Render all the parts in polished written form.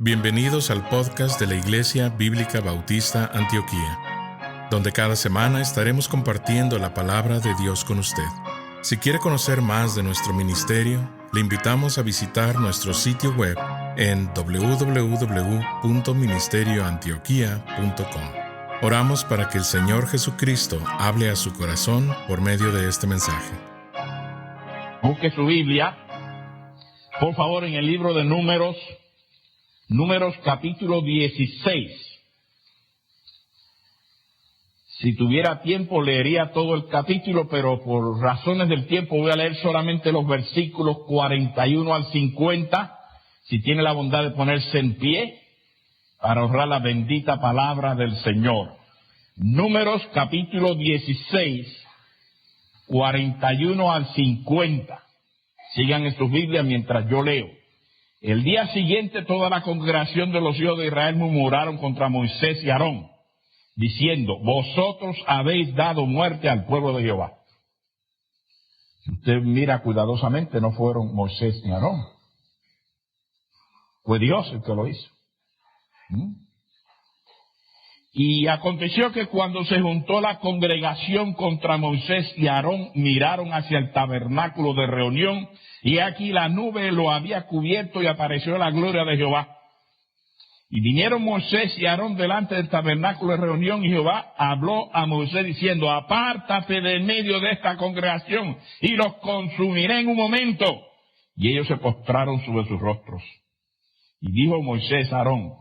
Bienvenidos al podcast de la Iglesia Bíblica Bautista Antioquía, donde cada semana estaremos compartiendo la palabra de Dios con usted. Si quiere conocer más de nuestro ministerio, le invitamos a visitar nuestro sitio web en www.ministerioantioquia.com. Oramos para que el Señor Jesucristo hable a su corazón por medio de este mensaje. Busque su Biblia, por favor, en el libro de Números capítulo 16. Si tuviera tiempo leería todo el capítulo, pero por razones del tiempo voy a leer solamente los versículos 41 al 50. Si tiene la bondad de ponerse en pie para honrar la bendita palabra del Señor. Números capítulo 16, 41 al 50. Sigan en sus Biblias mientras yo leo. El día siguiente toda la congregación de los hijos de Israel murmuraron contra Moisés y Aarón, diciendo: vosotros habéis dado muerte al pueblo de Jehová. Si usted mira cuidadosamente, no fueron Moisés ni Aarón. Fue Dios el que lo hizo. Y aconteció que cuando se juntó la congregación contra Moisés y Aarón, miraron hacia el tabernáculo de reunión, y aquí la nube lo había cubierto y apareció la gloria de Jehová. Y vinieron Moisés y Aarón delante del tabernáculo de reunión, y Jehová habló a Moisés diciendo: apártate de en medio de esta congregación, y los consumiré en un momento. Y ellos se postraron sobre sus rostros. Y dijo Moisés a Aarón: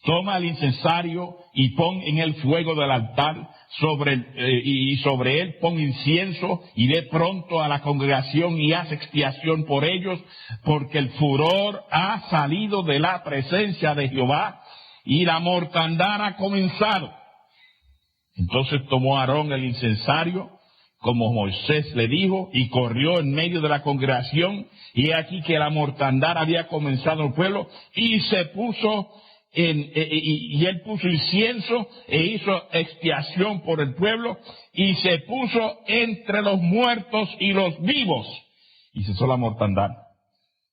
toma el incensario y pon en el fuego del altar, sobre él pon incienso, y ve pronto a la congregación y haz expiación por ellos, porque el furor ha salido de la presencia de Jehová y la mortandad ha comenzado. Entonces tomó Aarón el incensario, como Moisés le dijo, y corrió en medio de la congregación, y aquí que la mortandad había comenzado en el pueblo, y se puso y él puso incienso e hizo expiación por el pueblo, y se puso entre los muertos y los vivos, y cesó la mortandad.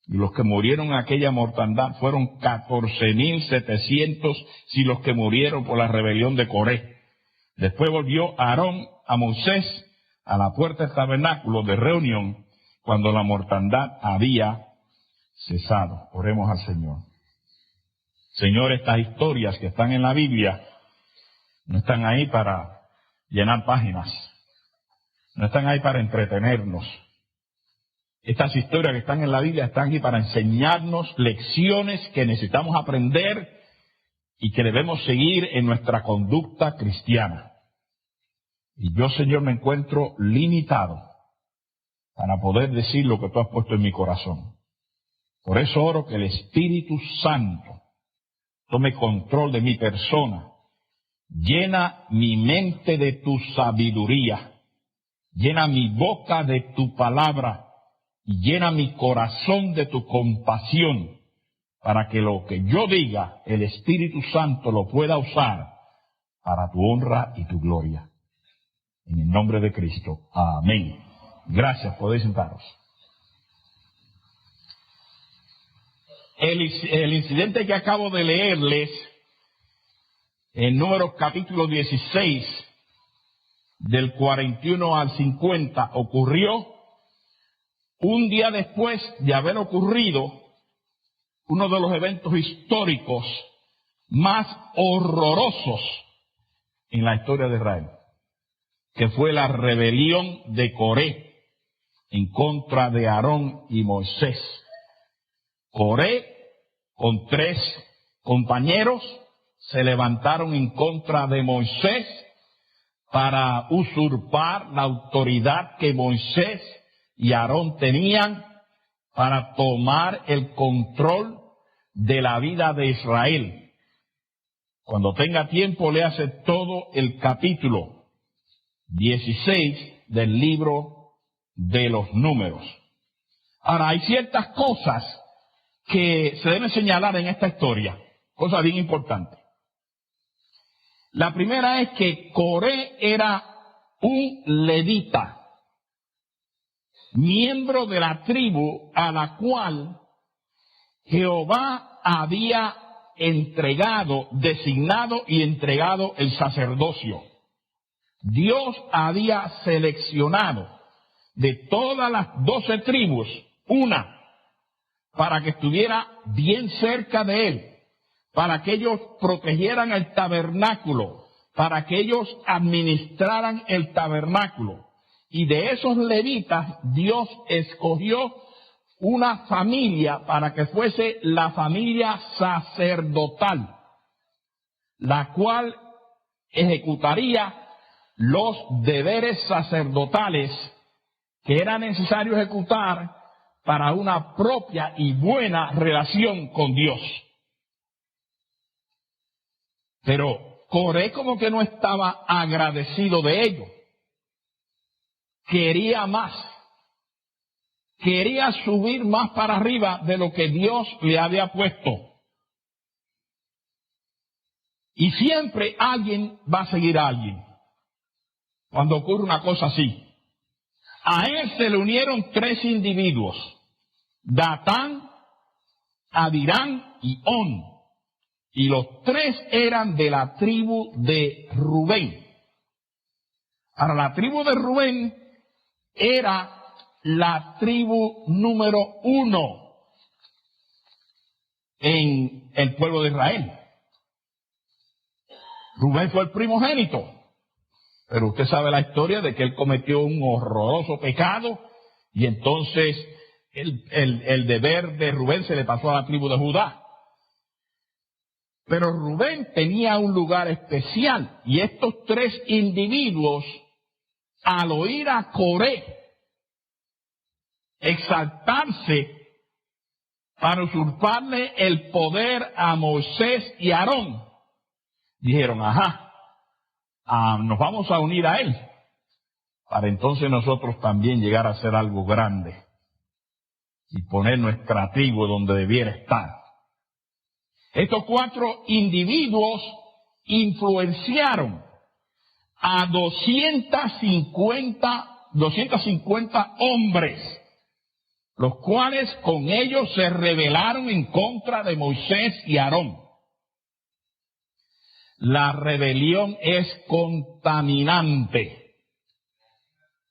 Y los que murieron en aquella mortandad fueron 14,700, si los que murieron por la rebelión de Coré. Después volvió Aarón a Moisés a la puerta del tabernáculo de reunión, cuando la mortandad había cesado. Oremos al Señor. Señor, estas historias que están en la Biblia no están ahí para llenar páginas, no están ahí para entretenernos. Estas historias que están en la Biblia están aquí para enseñarnos lecciones que necesitamos aprender y que debemos seguir en nuestra conducta cristiana. Y yo, Señor, me encuentro limitado para poder decir lo que tú has puesto en mi corazón. Por eso oro que el Espíritu Santo tome control de mi persona, llena mi mente de tu sabiduría, llena mi boca de tu palabra y llena mi corazón de tu compasión, para que lo que yo diga, el Espíritu Santo lo pueda usar para tu honra y tu gloria. En el nombre de Cristo. Amén. Gracias, podéis sentaros. El incidente que acabo de leerles, en Números capítulo 16, del 41 al 50, ocurrió un día después de haber ocurrido uno de los eventos históricos más horrorosos en la historia de Israel, que fue la rebelión de Coré en contra de Aarón y Moisés. Coré, con 3 compañeros, se levantaron en contra de Moisés para usurpar la autoridad que Moisés y Aarón tenían para tomar el control de la vida de Israel. Cuando tenga tiempo, léase todo el capítulo 16 del libro de los Números. Ahora, hay ciertas cosas que se deben señalar en esta historia, cosa bien importante. La primera es que Coré era un levita, miembro de la tribu a la cual Jehová había designado y entregado el sacerdocio. Dios había seleccionado de todas las 12 tribus, una, para que estuviera bien cerca de él, para que ellos protegieran el tabernáculo, para que ellos administraran el tabernáculo. Y de esos levitas, Dios escogió una familia para que fuese la familia sacerdotal, la cual ejecutaría los deberes sacerdotales que era necesario ejecutar para una propia y buena relación con Dios. Pero Coré como que no estaba agradecido de ello. Quería más. Quería subir más para arriba de lo que Dios le había puesto. Y siempre alguien va a seguir a alguien cuando ocurre una cosa así. A él se le unieron 3 individuos: Datán, Abirán y On. Y los 3 eran de la tribu de Rubén. Ahora, la tribu de Rubén era la tribu número 1 en el pueblo de Israel. Rubén fue el primogénito. Pero usted sabe la historia de que él cometió un horroroso pecado y entonces el deber de Rubén se le pasó a la tribu de Judá. Pero Rubén tenía un lugar especial y estos 3 individuos, al oír a Coré exaltarse para usurparle el poder a Moisés y Aarón, dijeron: nos vamos a unir a él, para entonces nosotros también llegar a hacer algo grande y poner nuestra tribu donde debiera estar. Estos 4 individuos influenciaron a 250 hombres, los cuales con ellos se rebelaron en contra de Moisés y Aarón. La rebelión es contaminante.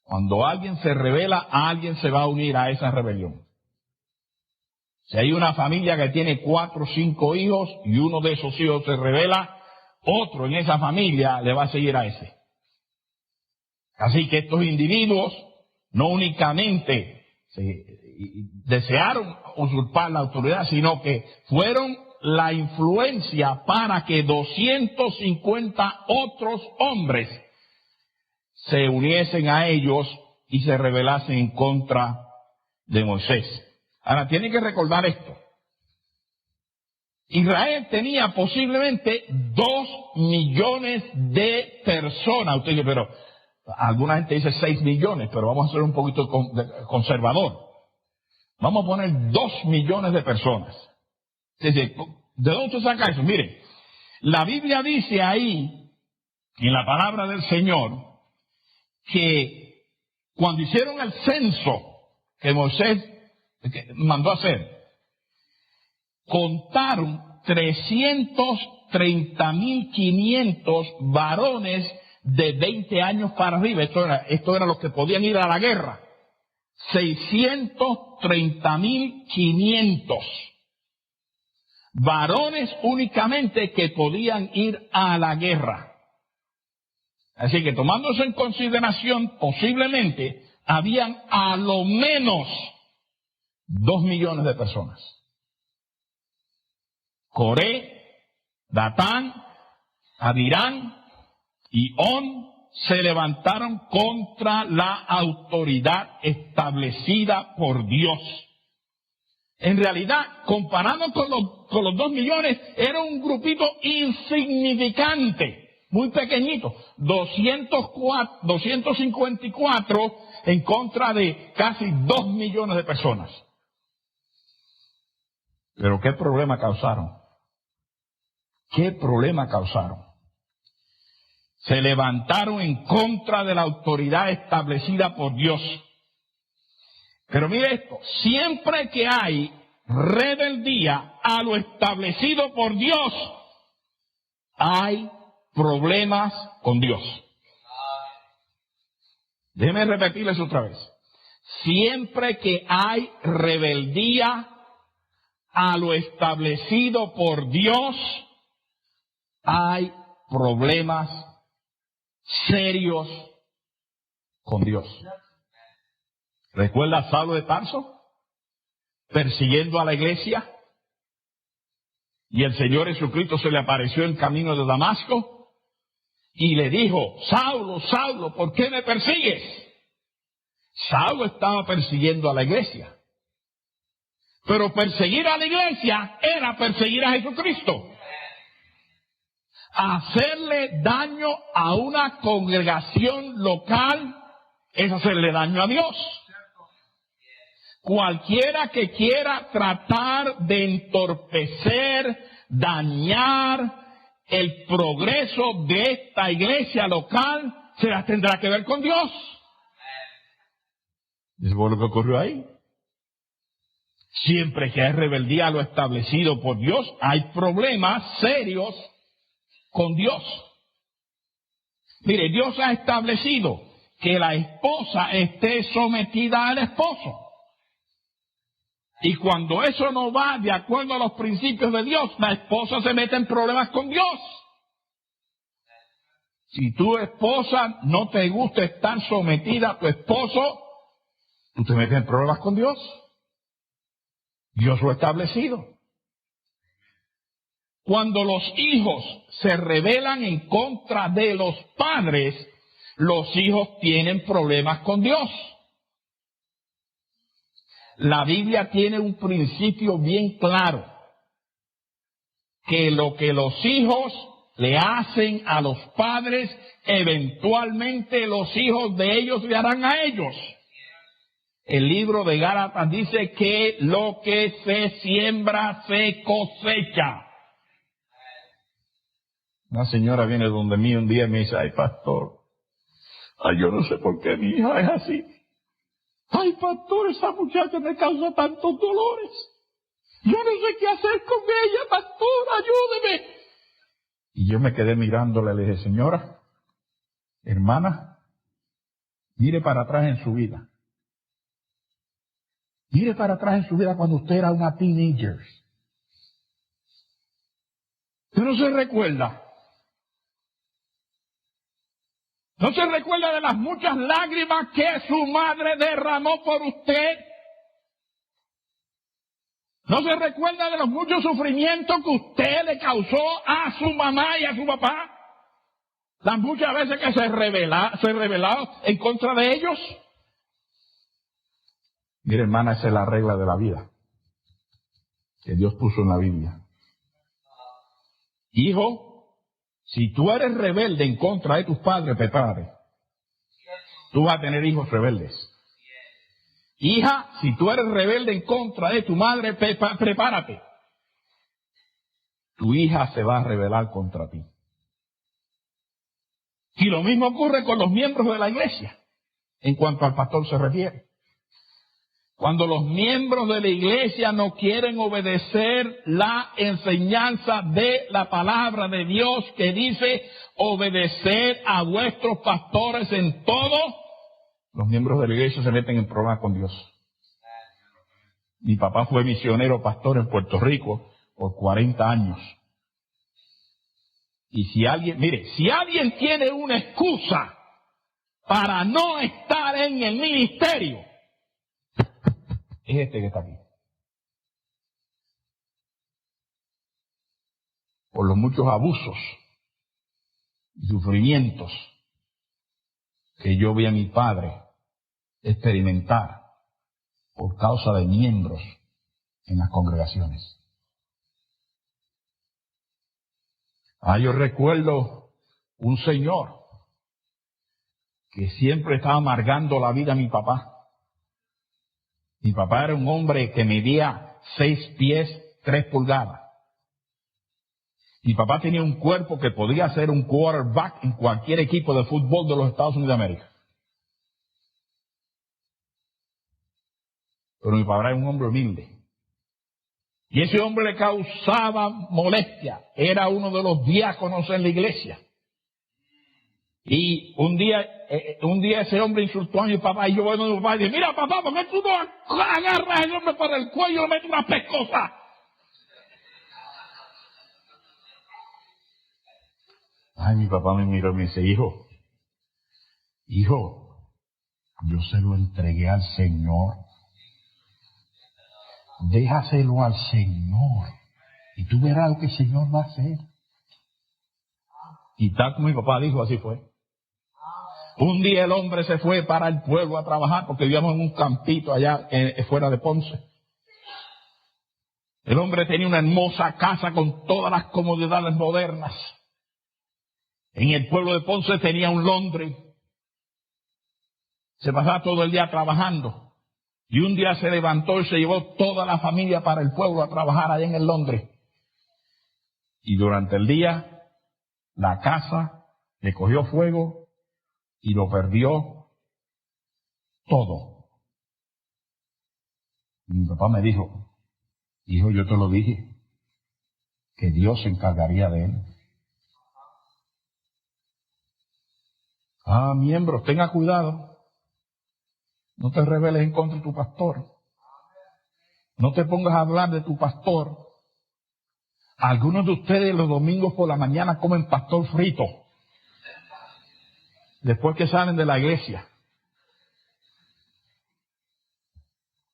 Cuando alguien se rebela, alguien se va a unir a esa rebelión. Si hay una familia que tiene 4 o 5 hijos y uno de esos hijos se rebela, otro en esa familia le va a seguir a ese. Así que estos individuos no únicamente desearon usurpar la autoridad, sino que fueron la influencia para que 250 otros hombres se uniesen a ellos y se rebelasen en contra de Moisés. Ahora, tienen que recordar esto. Israel tenía posiblemente 2 millones de personas. Usted dice, pero alguna gente dice 6 millones, pero vamos a ser un poquito conservador. Vamos a poner 2 millones de personas. ¿De dónde se saca eso? Miren, la Biblia dice ahí, en la palabra del Señor, que cuando hicieron el censo que Moisés mandó hacer, contaron 330.500 varones de 20 años para arriba. Esto era los que podían ir a la guerra. 630.500 varones únicamente que podían ir a la guerra. Así que tomándose en consideración, posiblemente habían a lo menos 2 millones de personas. Coré, Datán, Abirán y On se levantaron contra la autoridad establecida por Dios. En realidad, comparado con los 2 millones, era un grupito insignificante, muy pequeñito, 254 en contra de casi 2 millones de personas. Pero ¿qué problema causaron? ¿Qué problema causaron? Se levantaron en contra de la autoridad establecida por Dios. Pero mire esto, siempre que hay rebeldía a lo establecido por Dios, hay problemas con Dios. Déjenme repetirles otra vez. Siempre que hay rebeldía a lo establecido por Dios, hay problemas serios con Dios. ¿Recuerda a Saulo de Tarso persiguiendo a la iglesia? Y el Señor Jesucristo se le apareció en camino de Damasco y le dijo: Saulo, Saulo, ¿por qué me persigues? Saulo estaba persiguiendo a la iglesia. Pero perseguir a la iglesia era perseguir a Jesucristo. Hacerle daño a una congregación local es hacerle daño a Dios. Cualquiera que quiera tratar de entorpecer, dañar el progreso de esta iglesia local, se las tendrá que ver con Dios. ¿Es lo que ocurrió ahí? Siempre que hay rebeldía a lo establecido por Dios, hay problemas serios con Dios. Mire, Dios ha establecido que la esposa esté sometida al esposo. Y cuando eso no va de acuerdo a los principios de Dios, la esposa se mete en problemas con Dios. Si tu esposa no te gusta estar sometida a tu esposo, tú te metes en problemas con Dios. Dios lo ha establecido. Cuando los hijos se rebelan en contra de los padres, los hijos tienen problemas con Dios. La Biblia tiene un principio bien claro, que lo que los hijos le hacen a los padres, eventualmente los hijos de ellos le harán a ellos. El libro de Gálatas dice que lo que se siembra se cosecha. Una señora viene donde mí un día y me dice: ay, pastor, yo no sé por qué mi hija es así. Ay, pastor, esa muchacha me causa tantos dolores. Yo no sé qué hacer con ella, pastor, ayúdeme. Y yo me quedé mirándola y le dije: señora, hermana, mire para atrás en su vida. Mire para atrás en su vida cuando usted era una teenager. ¿Usted no se recuerda? ¿No se recuerda de las muchas lágrimas que su madre derramó por usted? ¿No se recuerda de los muchos sufrimientos que usted le causó a su mamá y a su papá? Las muchas veces que se rebeló en contra de ellos. Mire, hermana, esa es la regla de la vida que Dios puso en la Biblia. Hijo, si tú eres rebelde en contra de tus padres, prepárate. Tú vas a tener hijos rebeldes. Hija, si tú eres rebelde en contra de tu madre, prepárate. Tu hija se va a rebelar contra ti. Y lo mismo ocurre con los miembros de la iglesia, en cuanto al pastor se refiere. Cuando los miembros de la iglesia no quieren obedecer la enseñanza de la palabra de Dios, que dice: obedeced a vuestros pastores en todo, los miembros de la iglesia se meten en problemas con Dios. Mi papá fue misionero pastor en Puerto Rico por 40 años. Y si alguien tiene una excusa para no estar en el ministerio, es este que está aquí. Por los muchos abusos y sufrimientos que yo vi a mi padre experimentar por causa de miembros en las congregaciones. Yo recuerdo un señor que siempre estaba amargando la vida a mi papá. Mi papá era un hombre que medía 6 pies, 3 pulgadas. Mi papá tenía un cuerpo que podía ser un quarterback en cualquier equipo de fútbol de los Estados Unidos de América. Pero mi papá era un hombre humilde. Y ese hombre le causaba molestia. Era uno de los diáconos en la iglesia. Y un día ese hombre insultó a mi papá. Y yo voy a mi papá y dije, mira papá, ¿por qué tú no agarras al hombre por el cuello y le metes una pescosa? Ay, mi papá me miró y me dice, hijo, yo se lo entregué al Señor. Déjaselo al Señor y tú verás lo que el Señor va a hacer. Y tal como mi papá dijo, así fue. Un día el hombre se fue para el pueblo a trabajar porque vivíamos en un campito allá fuera de Ponce. El hombre tenía una hermosa casa con todas las comodidades modernas. En el pueblo de Ponce tenía un laundry. Se pasaba todo el día trabajando. Y un día se levantó y se llevó toda la familia para el pueblo a trabajar allá en el laundry. Y durante el día, la casa le cogió fuego y lo perdió todo. Y mi papá me dijo, hijo, yo te lo dije, que Dios se encargaría de él. Miembros, tenga cuidado. No te rebeles en contra de tu pastor. No te pongas a hablar de tu pastor. Algunos de ustedes los domingos por la mañana comen pastor frito. Después que salen de la iglesia.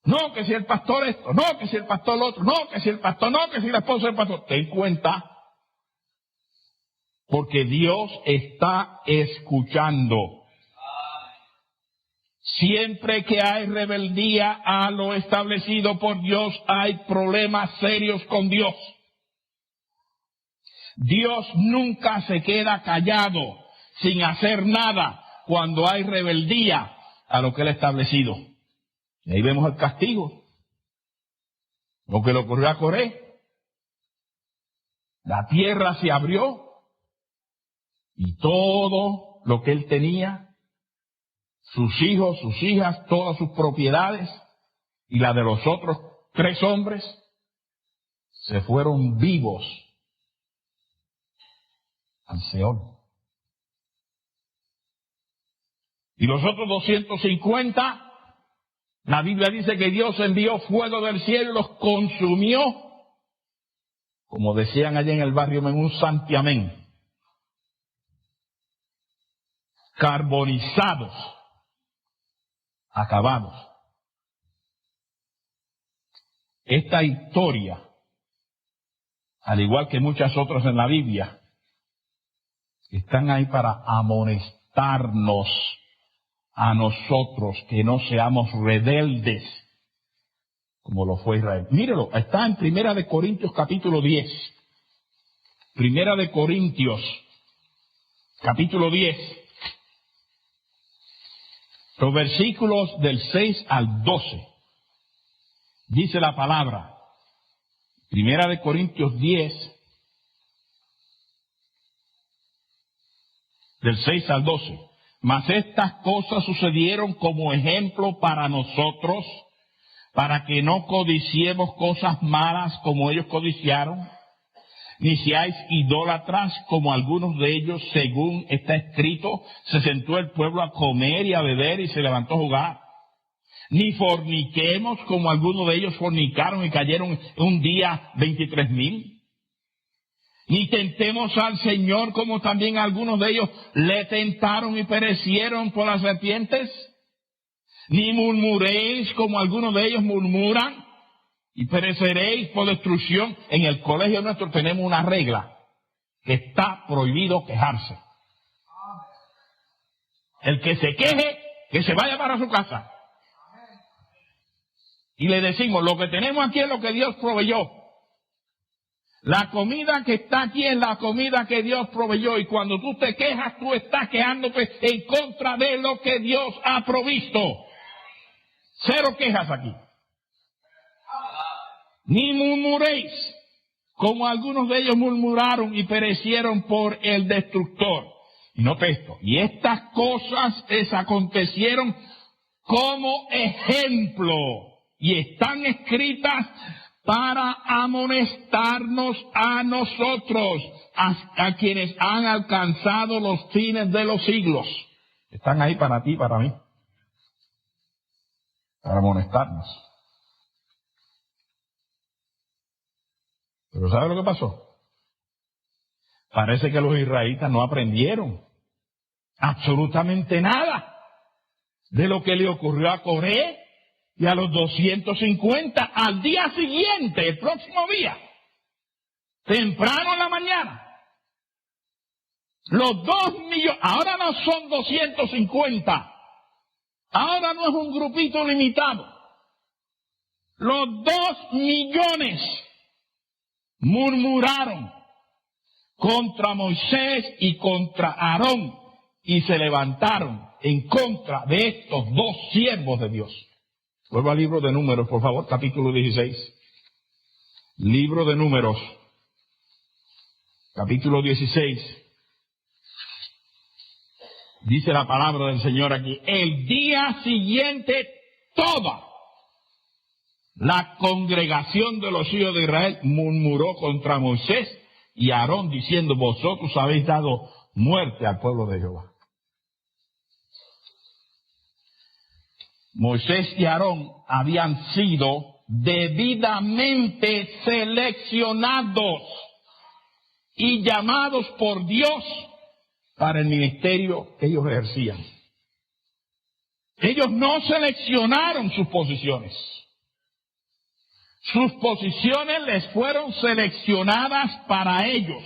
No, que si el pastor esto, no, que si el pastor lo otro, no, que si el pastor, no, que si la esposa del pastor. Ten cuenta. Porque Dios está escuchando. Siempre que hay rebeldía a lo establecido por Dios, hay problemas serios con Dios. Dios nunca se queda callado sin hacer nada cuando hay rebeldía a lo que Él ha establecido. Y ahí vemos el castigo. Lo que le ocurrió a Coré. La tierra se abrió y todo lo que él tenía, sus hijos, sus hijas, todas sus propiedades y la de los otros 3 hombres se fueron vivos al Seol. Y los otros 250, la Biblia dice que Dios envió fuego del cielo y los consumió, como decían allá en el barrio, en un santiamén, carbonizados, acabados. Esta historia, al igual que muchas otras en la Biblia, están ahí para amonestarnos a nosotros que no seamos rebeldes como lo fue Israel. Mírelo, está en Primera de Corintios capítulo 10. Primera de Corintios capítulo 10. Los versículos del 6 al 12. Dice la palabra. Primera de Corintios 10, del 6 al 12. Mas estas cosas sucedieron como ejemplo para nosotros, para que no codiciemos cosas malas como ellos codiciaron, ni seáis idólatras como algunos de ellos, según está escrito, se sentó el pueblo a comer y a beber y se levantó a jugar. Ni forniquemos como algunos de ellos fornicaron y cayeron un día 23,000. Ni tentemos al Señor como también algunos de ellos le tentaron y perecieron por las serpientes. Ni murmuréis como algunos de ellos murmuran y pereceréis por destrucción. En el colegio nuestro tenemos una regla que está prohibido quejarse. El que se queje, que se vaya para su casa. Y le decimos, lo que tenemos aquí es lo que Dios proveyó. La comida que está aquí es la comida que Dios proveyó. Y cuando tú te quejas, tú estás quejándote en contra de lo que Dios ha provisto. 0 quejas aquí. Ni murmuréis, como algunos de ellos murmuraron y perecieron por el destructor. Y note esto. Y estas cosas les acontecieron como ejemplo. Y están escritas para amonestarnos a nosotros, a quienes han alcanzado los fines de los siglos. Están ahí para ti y para mí, para amonestarnos. Pero ¿sabe lo que pasó? Parece que los israelitas no aprendieron absolutamente nada de lo que le ocurrió a Coré y a los 250 al día siguiente, el próximo día, temprano en la mañana. Los 2 millones, ahora no son 250, ahora no es un grupito limitado. Los 2 millones murmuraron contra Moisés y contra Aarón y se levantaron en contra de estos 2 siervos de Dios. Vuelvo al libro de Números, por favor, capítulo 16. Libro de Números, capítulo 16. Dice la palabra del Señor aquí: el día siguiente toda la congregación de los hijos de Israel murmuró contra Moisés y Aarón, diciendo: vosotros habéis dado muerte al pueblo de Jehová. Moisés y Aarón habían sido debidamente seleccionados y llamados por Dios para el ministerio que ellos ejercían. Ellos no seleccionaron sus posiciones. Sus posiciones les fueron seleccionadas para ellos.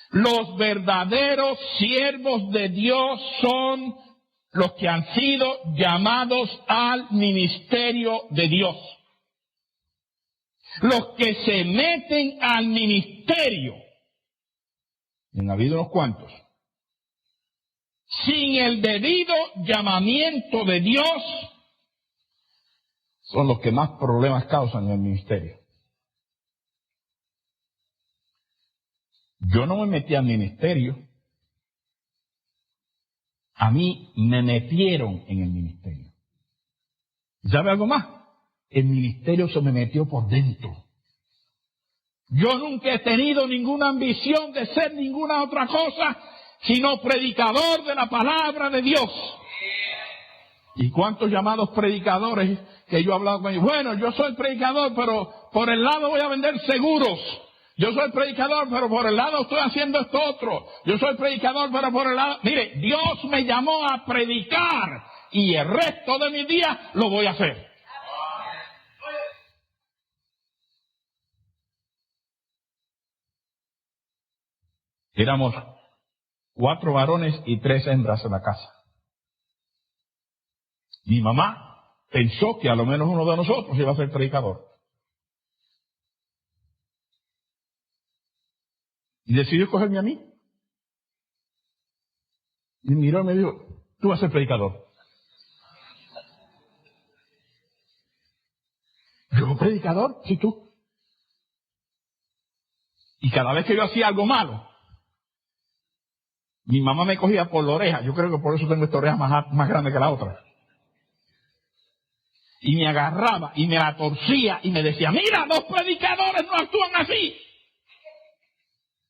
Los verdaderos siervos de Dios son los que han sido llamados al ministerio de Dios. Los que se meten al ministerio, y han habido unos cuantos, sin el debido llamamiento de Dios, son los que más problemas causan en el ministerio. Yo no me metí al ministerio. A mí me metieron en el ministerio. ¿Sabe algo más? El ministerio se me metió por dentro. Yo nunca he tenido ninguna ambición de ser ninguna otra cosa sino predicador de la palabra de Dios. ¿Y cuántos llamados predicadores que yo he hablado con ellos? Bueno, yo soy predicador, pero por el lado voy a vender seguros. Yo soy predicador, pero por el lado estoy haciendo esto otro. Yo soy predicador, pero por el lado... Mire, Dios me llamó a predicar y el resto de mi día lo voy a hacer. Éramos 4 varones y 3 hembras en la casa. Mi mamá pensó que a lo menos uno de nosotros iba a ser predicador. Y decidió cogerme a mí. Y miró y me dijo: tú vas a ser predicador. ¿Yo predicador? Sí, tú. Y cada vez que yo hacía algo malo, mi mamá me cogía por la oreja. Yo creo que por eso tengo esta oreja más grande que la otra. Y me agarraba y me la torcía y me decía: mira, los predicadores no actúan así.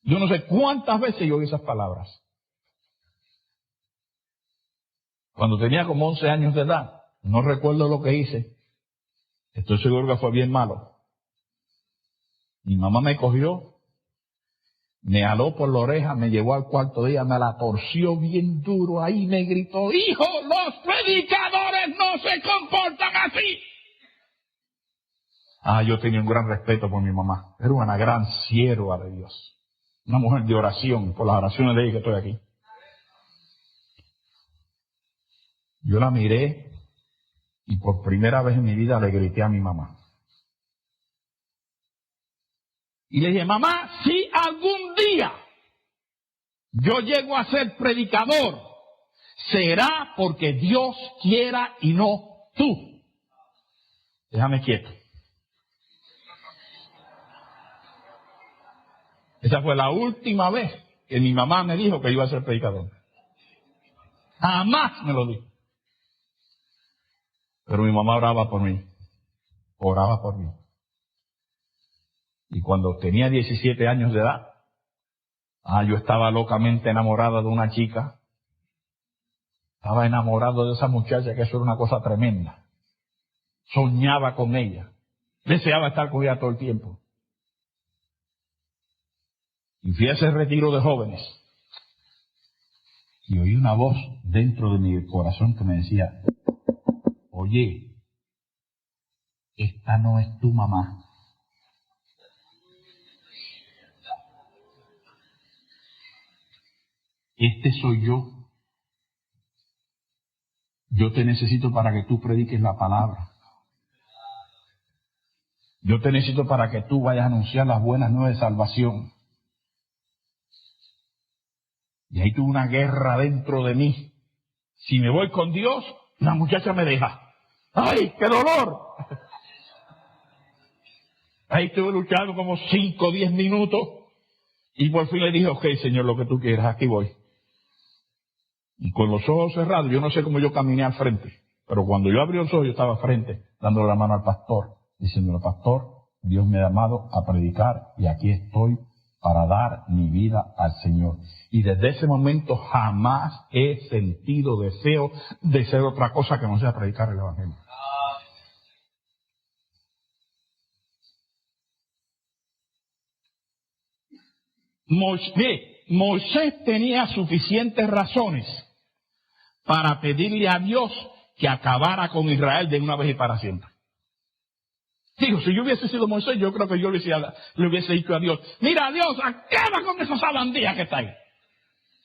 Yo no sé cuántas veces yo oí esas palabras. Cuando tenía como 11 años de edad, no recuerdo lo que hice. Estoy seguro que fue bien malo. Mi mamá me cogió, me jaló por la oreja, me llevó al cuarto día, me la torció bien duro ahí, me gritó: hijo, los predicadores no se comportan así. Yo tenía un gran respeto por mi mamá. Era una gran sierva de Dios. Una mujer de oración, por las oraciones de ella que estoy aquí. Yo la miré y por primera vez en mi vida le grité a mi mamá. Y le dije: mamá, si algún día yo llego a ser predicador, será porque Dios quiera y no tú. Déjame quieto. Esa fue la última vez que mi mamá me dijo que iba a ser predicador. Jamás me lo dijo. Pero mi mamá oraba por mí. oraba por mí. Y cuando tenía 17 años de edad, yo estaba locamente enamorada de una chica. Estaba enamorado de esa muchacha, que eso era una cosa tremenda. Soñaba con ella. Deseaba estar con ella todo el tiempo. Y fui a ese retiro de jóvenes. Y oí una voz dentro de mi corazón que me decía, oye, esta no es tu mamá. Este soy yo. Yo te necesito para que tú prediques la palabra. Yo te necesito para que tú vayas a anunciar las buenas nuevas de salvación. Y ahí tuve una guerra dentro de mí. Si me voy con Dios, la muchacha me deja. ¡Ay, qué dolor! Ahí estuve luchando como 5 o 10 minutos. Y por fin le dije, ok, Señor, lo que tú quieras, aquí voy. Y con los ojos cerrados, yo no sé cómo yo caminé al frente. Pero cuando yo abrí los ojos, yo estaba al frente, dándole la mano al pastor, diciéndole, pastor, Dios me ha llamado a predicar y aquí estoy para dar mi vida al Señor. Y desde ese momento jamás he sentido deseo de ser otra cosa que no sea predicar el Evangelio. Moisés tenía suficientes razones para pedirle a Dios que acabara con Israel de una vez y para siempre. Digo, si yo hubiese sido Moisés, yo creo que yo le hubiese dicho a Dios, mira Dios, acaba con esa sabandía que está ahí.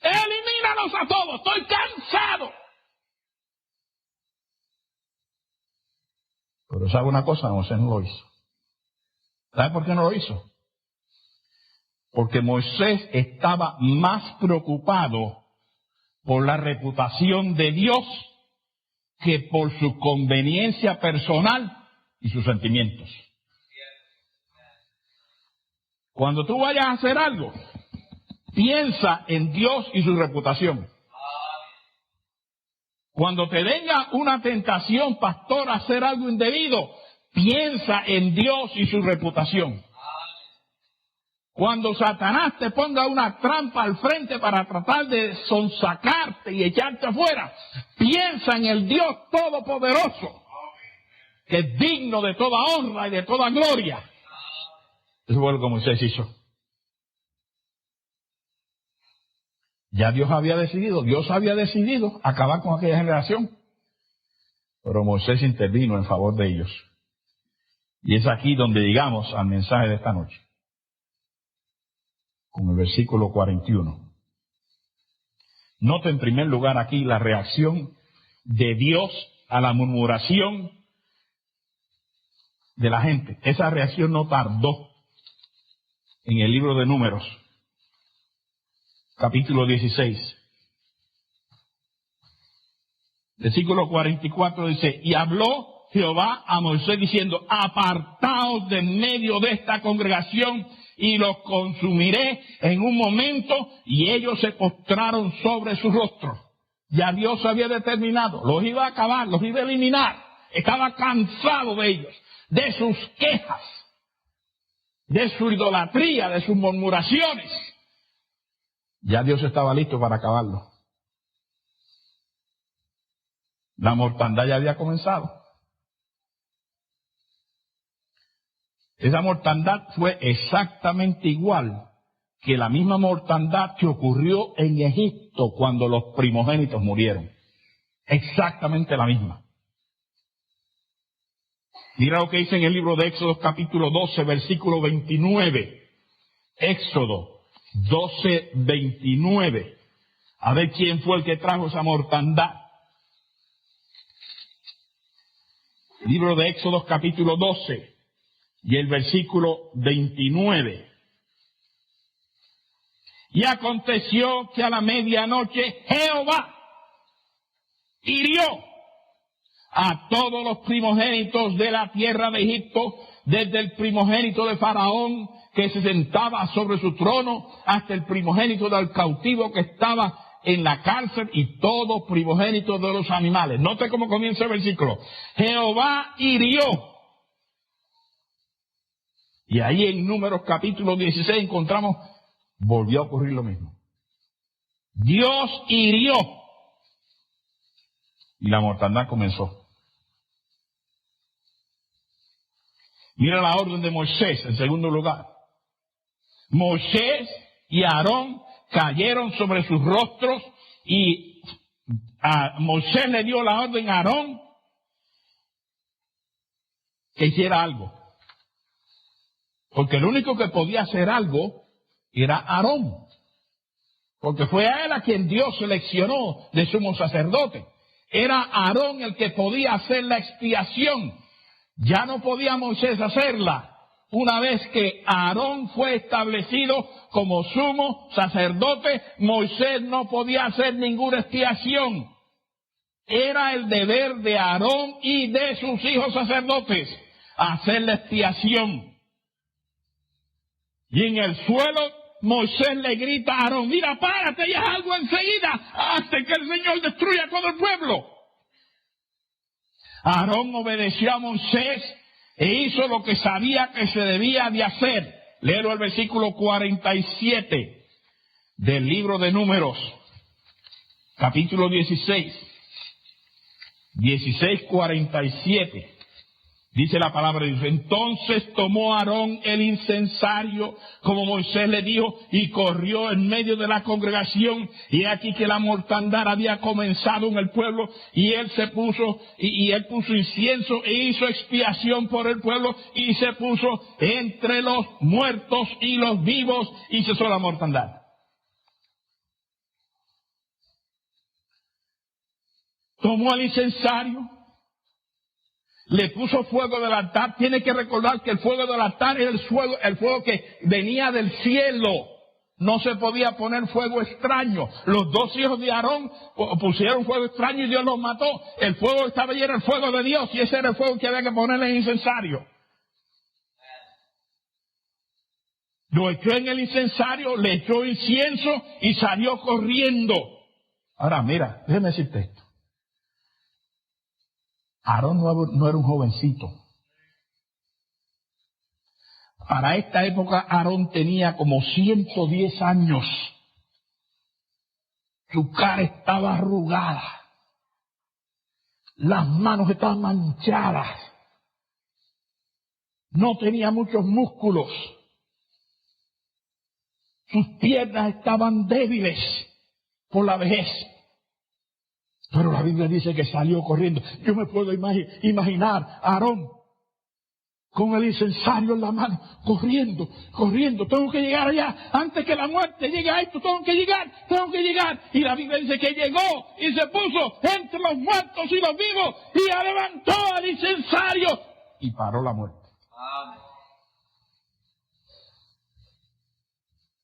Elimínalos a todos, estoy cansado. Pero ¿sabe una cosa? Moisés no lo hizo. ¿Sabe por qué no lo hizo? Porque Moisés estaba más preocupado por la reputación de Dios que por su conveniencia personal y sus sentimientos. Cuando tú vayas a hacer algo, piensa en Dios y su reputación. Cuando te venga una tentación, pastor, a hacer algo indebido, piensa en Dios y su reputación. Cuando Satanás te ponga una trampa al frente para tratar de sonsacarte y echarte afuera, piensa en el Dios Todopoderoso, que es digno de toda honra y de toda gloria. Eso fue lo que Moisés hizo. Ya Dios había decidido acabar con aquella generación. Pero Moisés intervino en favor de ellos. Y es aquí donde llegamos al mensaje de esta noche. Con el versículo 41. Note en primer lugar aquí la reacción de Dios a la murmuración de la gente. Esa reacción no tardó. En el libro de Números, capítulo 16. Versículo 44 dice, y habló Jehová a Moisés diciendo, apartaos de medio de esta congregación y los consumiré en un momento, y ellos se postraron sobre su rostro. Ya Dios había determinado, los iba a acabar, los iba a eliminar. Estaba cansado de ellos, de sus quejas, de su idolatría, de sus murmuraciones. Ya Dios estaba listo para acabarlo. La mortandad ya había comenzado. Esa mortandad fue exactamente igual que la misma mortandad que ocurrió en Egipto cuando los primogénitos murieron. Exactamente la misma. Mira lo que dice en el libro de Éxodo capítulo 12, versículo 29. Éxodo 12, 29. A ver quién fue el que trajo esa mortandad. Libro de Éxodo capítulo 12 y el versículo 29. Y aconteció que a la medianoche Jehová hirió a todos los primogénitos de la tierra de Egipto, desde el primogénito de Faraón que se sentaba sobre su trono, hasta el primogénito del cautivo que estaba en la cárcel, y todo primogénito de los animales. Note cómo comienza el versículo. Jehová hirió Y ahí en Números capítulo 16 encontramos, volvió a ocurrir lo mismo. Dios hirió y la mortandad comenzó. Mira la orden de Moisés en segundo lugar. Moisés y Aarón cayeron sobre sus rostros y a Moisés le dio la orden a Aarón que hiciera algo. Porque el único que podía hacer algo era Aarón. Porque fue a él a quien Dios seleccionó de sumo sacerdote. Era Aarón el que podía hacer la expiación. Ya no podía Moisés hacerla. Una vez que Aarón fue establecido como sumo sacerdote, Moisés no podía hacer ninguna expiación. Era el deber de Aarón y de sus hijos sacerdotes hacer la expiación. Y en el suelo Moisés le grita a Aarón, mira, párate y haz algo enseguida, hasta que el Señor destruya todo el pueblo. Aarón obedeció a Moisés e hizo lo que sabía que se debía de hacer. Léelo el versículo 47 del libro de Números, capítulo 16, 47. Dice la palabra de Dios, entonces tomó Aarón el incensario, como Moisés le dijo, y corrió en medio de la congregación, y aquí que la mortandad había comenzado en el pueblo, y él se puso, y él puso incienso, e hizo expiación por el pueblo, y se puso entre los muertos y los vivos, y cesó la mortandad. Tomó el incensario, le puso fuego del altar. Tiene que recordar que el fuego del altar era el fuego que venía del cielo. No se podía poner fuego extraño. Los dos hijos de Aarón pusieron fuego extraño y Dios los mató. El fuego que estaba allí era el fuego de Dios y ese era el fuego que había que ponerle en el incensario. Lo echó en el incensario, le echó incienso y salió corriendo. Ahora mira, déjeme decirte esto. Aarón no era un jovencito. Para esta época Aarón tenía como 110 años. Su cara estaba arrugada. Las manos estaban manchadas. No tenía muchos músculos. Sus piernas estaban débiles por la vejez. Pero la Biblia dice que salió corriendo. Yo me puedo imaginar a Aarón con el incensario en la mano, corriendo. Tengo que llegar allá antes que la muerte llegue a esto. Tengo que llegar. Y la Biblia dice que llegó y se puso entre los muertos y los vivos y levantó el incensario y paró la muerte.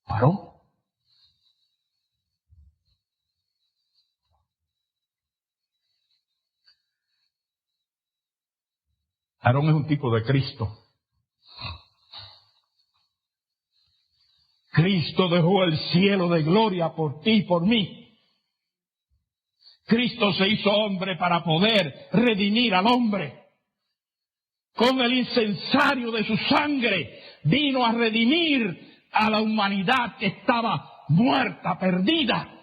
Paró. Aarón es un tipo de Cristo. Cristo dejó el cielo de gloria por ti y por mí. Cristo se hizo hombre para poder redimir al hombre. Con el incensario de su sangre vino a redimir a la humanidad que estaba muerta, perdida.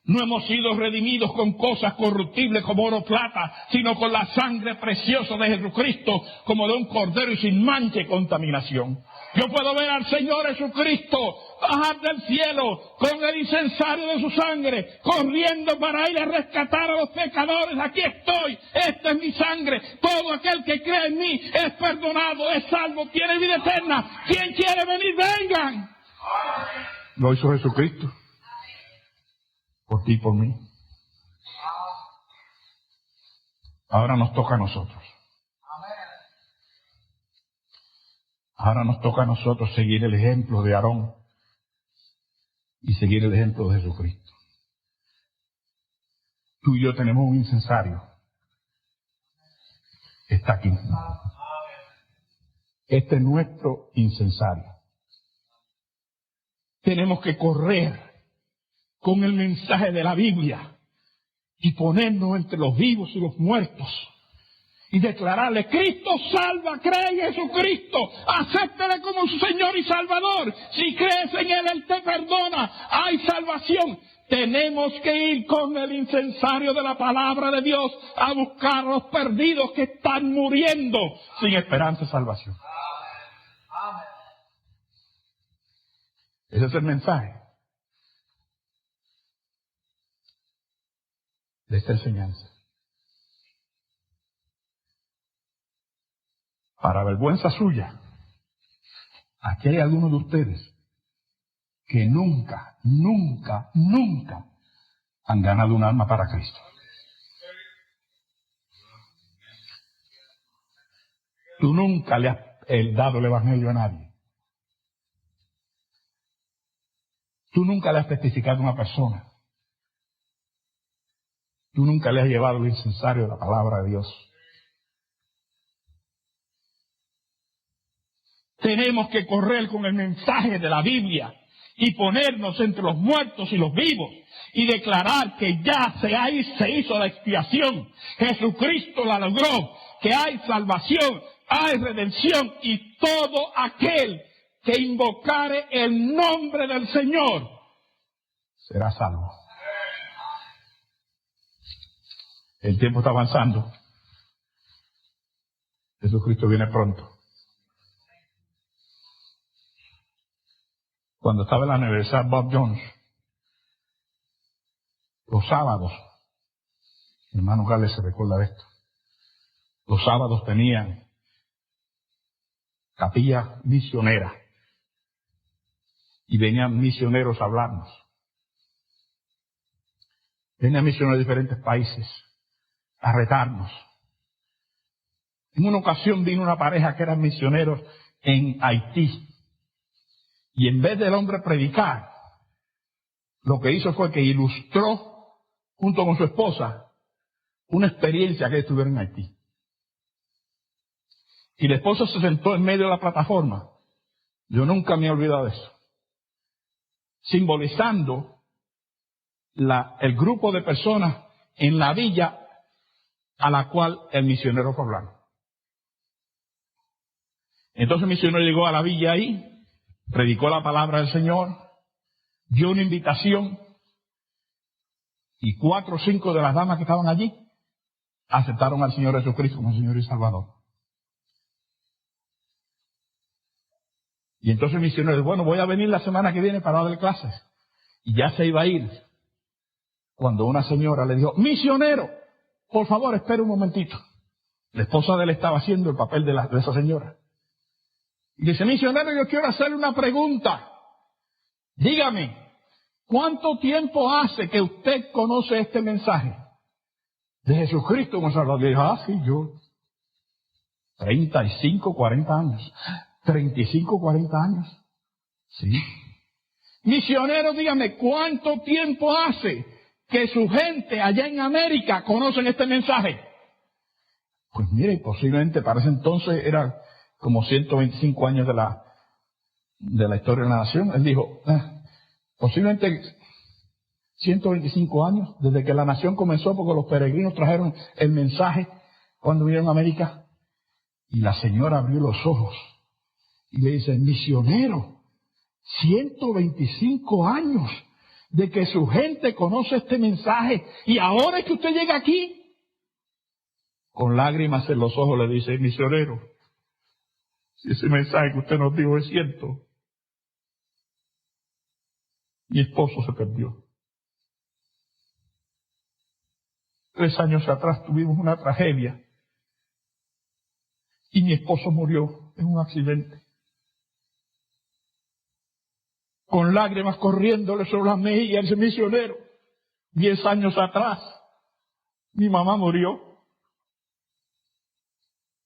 No hemos sido redimidos con cosas corruptibles como oro o plata, sino con la sangre preciosa de Jesucristo, como de un cordero y sin mancha y contaminación. Yo puedo ver al Señor Jesucristo bajar del cielo con el incensario de su sangre, corriendo para ir a rescatar a los pecadores. Aquí estoy, esta es mi sangre. Todo aquel que cree en mí es perdonado, es salvo, tiene vida eterna. ¿Quién quiere venir? Vengan. Lo hizo Jesucristo. Por ti y por mí. Ahora nos toca a nosotros. Ahora nos toca a nosotros seguir el ejemplo de Aarón y seguir el ejemplo de Jesucristo. Tú y yo tenemos un incensario. Está aquí. Este es nuestro incensario. Tenemos que correr con el mensaje de la Biblia y ponernos entre los vivos y los muertos y declararle: Cristo salva, cree en Jesucristo, acéptale como su Señor y Salvador. Si crees en Él, Él te perdona, hay salvación. Tenemos que ir con el incensario de la palabra de Dios a buscar a los perdidos que están muriendo sin esperanza de salvación. Ese es el mensaje de esta enseñanza. Para vergüenza suya, aquí hay algunos de ustedes que nunca han ganado un alma para Cristo. Tú nunca le has dado el evangelio a nadie. Tú nunca le has testificado a una persona. Tú nunca le has llevado el incensario de la palabra de Dios. Tenemos que correr con el mensaje de la Biblia y ponernos entre los muertos y los vivos y declarar que ya se hizo la expiación. Jesucristo la logró, que hay salvación, hay redención, y todo aquel que invocare el nombre del Señor será salvo. El tiempo está avanzando. Jesucristo viene pronto. Cuando estaba en la Universidad Bob Jones, los sábados, mi hermano Gales se recuerda de esto, los sábados tenían capilla misionera y venían misioneros a hablarnos. Venían misioneros de diferentes países a retarnos. En una ocasión vino una pareja que eran misioneros en Haití. Y en vez del hombre predicar, lo que hizo fue que ilustró, junto con su esposa, una experiencia que tuvieron en Haití. Y la esposa se sentó en medio de la plataforma. Yo nunca me he olvidado de eso. Simbolizando el grupo de personas en la villa a la cual el misionero fue hablando. Entonces el misionero llegó a la villa ahí, predicó la palabra del Señor, dio una invitación, y 4 o 5 de las damas que estaban allí aceptaron al Señor Jesucristo como Señor y Salvador. Y entonces el misionero dijo: bueno, voy a venir la semana que viene para darle clases. Y ya se iba a ir, cuando una señora le dijo: misionero, por favor, espere un momentito. La esposa de él estaba haciendo el papel de esa señora. Y dice: misionero, yo quiero hacerle una pregunta. Dígame, ¿cuánto tiempo hace que usted conoce este mensaje de Jesucristo como Salvador? Y dijo: sí, yo 35, 40 años. 35, 40 años. Sí. Misionero, dígame, ¿cuánto tiempo hace que su gente allá en América conocen este mensaje? Pues mire, posiblemente para ese entonces era como 125 años de la historia de la nación. Él dijo: posiblemente 125 años desde que la nación comenzó, porque los peregrinos trajeron el mensaje cuando vinieron a América. Y la señora abrió los ojos y le dice: misionero, 125 años de que su gente conoce este mensaje, y ahora es que usted llega aquí. Con lágrimas en los ojos le dice: misionero, si ese mensaje que usted nos dijo es cierto, mi esposo se perdió. 3 años atrás tuvimos una tragedia y mi esposo murió en un accidente. Con lágrimas corriéndole sobre las mejillas, ese misionero: 10 años atrás mi mamá murió.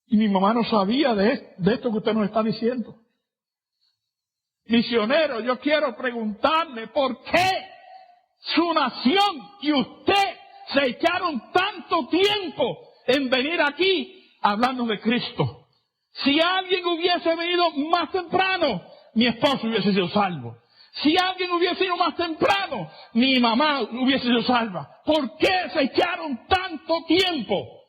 Y mi mamá no sabía de esto que usted nos está diciendo. Misionero, yo quiero preguntarle por qué su nación y usted se echaron tanto tiempo en venir aquí hablando de Cristo. Si alguien hubiese venido más temprano, mi esposo hubiese sido salvo. Si alguien hubiese ido más temprano, mi mamá hubiese sido salva. ¿Por qué se echaron tanto tiempo?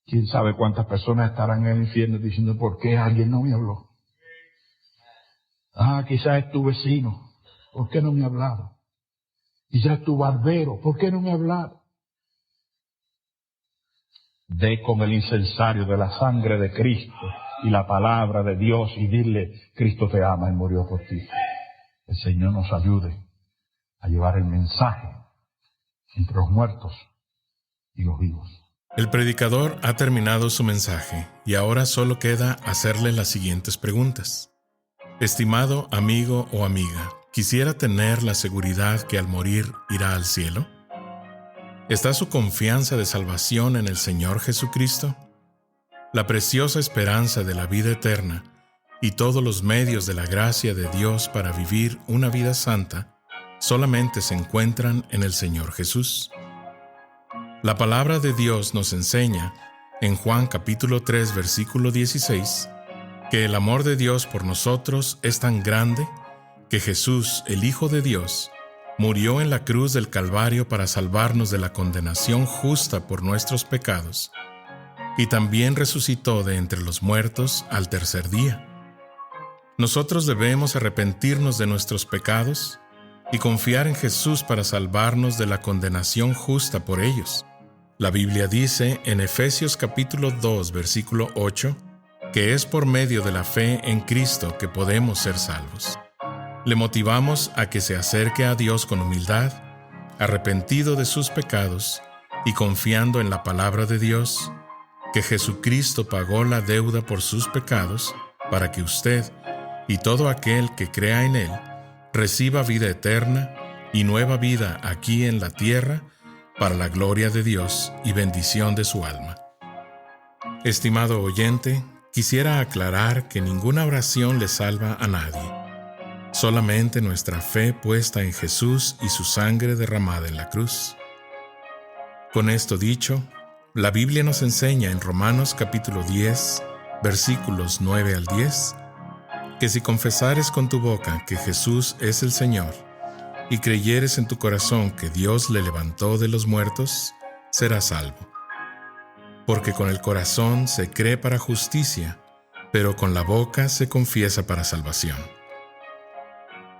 quién sabe cuántas personas estarán en el infierno diciendo, ¿por qué alguien no me habló? Quizás es tu vecino, ¿por qué no me ha hablado? Quizás es tu barbero, ¿por qué no me ha hablado? Ve con el incensario de la sangre de Cristo y la palabra de Dios y dile, Cristo te ama y murió por ti. El Señor nos ayude a llevar el mensaje entre los muertos y los vivos. El predicador ha terminado su mensaje y ahora solo queda hacerle las siguientes preguntas. Estimado amigo o amiga, ¿quisiera tener la seguridad que al morir irá al cielo? ¿Está su confianza de salvación en el Señor Jesucristo? La preciosa esperanza de la vida eterna y todos los medios de la gracia de Dios para vivir una vida santa solamente se encuentran en el Señor Jesús. La palabra de Dios nos enseña, en Juan capítulo 3, versículo 16, que el amor de Dios por nosotros es tan grande que Jesús, el Hijo de Dios, murió en la cruz del Calvario para salvarnos de la condenación justa por nuestros pecados, y también resucitó de entre los muertos al tercer día. Nosotros debemos arrepentirnos de nuestros pecados y confiar en Jesús para salvarnos de la condenación justa por ellos. La Biblia dice en Efesios capítulo 2, versículo 8, que es por medio de la fe en Cristo que podemos ser salvos. Le motivamos a que se acerque a Dios con humildad, arrepentido de sus pecados y confiando en la palabra de Dios, que Jesucristo pagó la deuda por sus pecados para que usted y todo aquel que crea en Él reciba vida eterna y nueva vida aquí en la tierra para la gloria de Dios y bendición de su alma. Estimado oyente, quisiera aclarar que ninguna oración le salva a nadie. Solamente nuestra fe puesta en Jesús y su sangre derramada en la cruz. Con esto dicho, la Biblia nos enseña en Romanos capítulo 10, versículos 9 al 10, que si confesares con tu boca que Jesús es el Señor y creyeres en tu corazón que Dios le levantó de los muertos, serás salvo. Porque con el corazón se cree para justicia, pero con la boca se confiesa para salvación.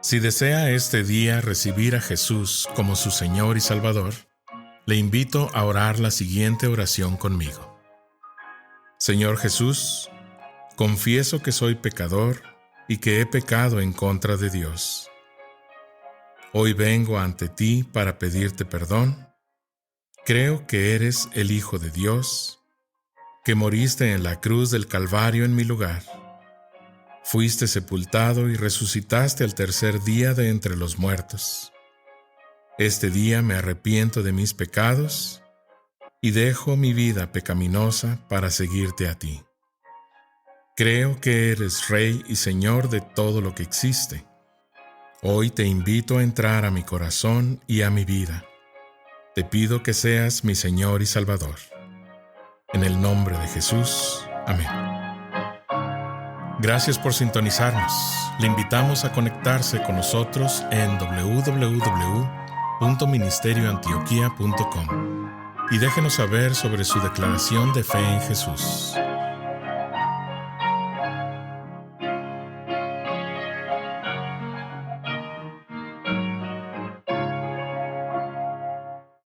Si desea este día recibir a Jesús como su Señor y Salvador, le invito a orar la siguiente oración conmigo. Señor Jesús, confieso que soy pecador y que he pecado en contra de Dios. Hoy vengo ante ti para pedirte perdón. Creo que eres el Hijo de Dios, que moriste en la cruz del Calvario en mi lugar. Fuiste sepultado y resucitaste al tercer día de entre los muertos. Este día me arrepiento de mis pecados y dejo mi vida pecaminosa para seguirte a ti. Creo que eres Rey y Señor de todo lo que existe. Hoy te invito a entrar a mi corazón y a mi vida. Te pido que seas mi Señor y Salvador. En el nombre de Jesús. Amén. Gracias por sintonizarnos. Le invitamos a conectarse con nosotros en www.ministerioantioquia.com y déjenos saber sobre su declaración de fe en Jesús.